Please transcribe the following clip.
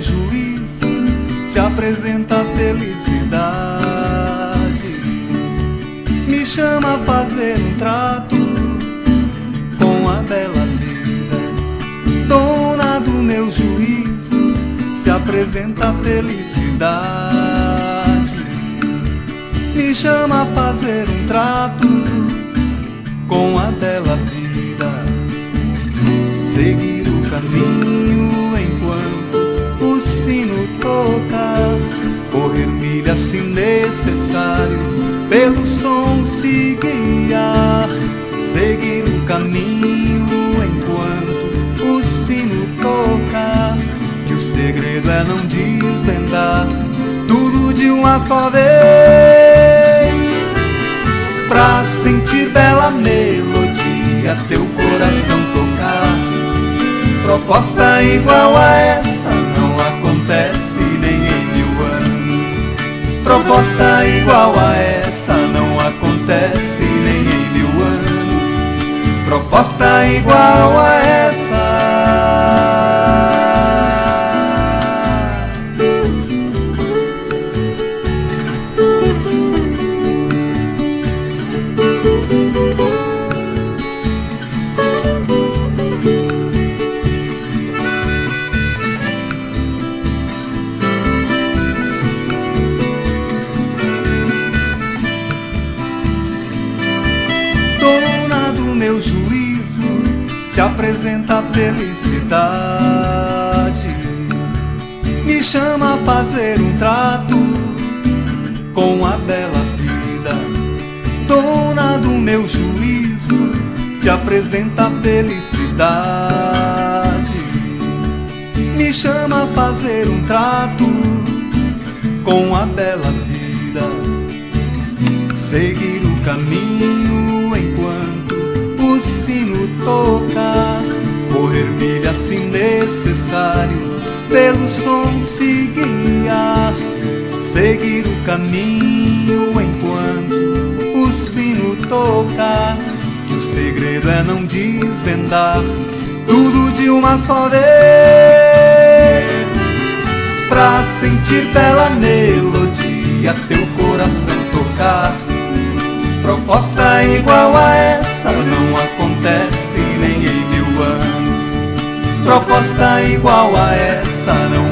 juízo se apresenta a felicidade. Me chama a fazer um trato com a bela vida. Dona do meu juízo se apresenta a felicidade. Me chama a fazer um trato com a bela vida. Seguir o caminho enquanto o sino toca, correr milhas se necessário, pelo som se guiar. Seguir o caminho enquanto o sino toca, que o segredo é não desvendar tudo de uma só vez, pra sentir bela melodia teu coração tocar. Proposta igual a essa não acontece nem em 1000 anos. Proposta igual a essa não acontece nem em 1000 anos. Proposta igual a essa. Meu juízo se apresenta a felicidade. Me chama a fazer um trato com a bela vida. Dona do meu juízo se apresenta a felicidade. Me chama a fazer um trato com a bela vida. Seguir o caminho enquanto o sino toca, correr milhas se necessário, pelo som se guiar. Seguir o caminho enquanto o sino toca, que o segredo é não desvendar tudo de uma só vez, pra sentir bela melodia teu coração tocar. Proposta igual a essa não acontece nem em 1000 anos. Proposta igual a essa não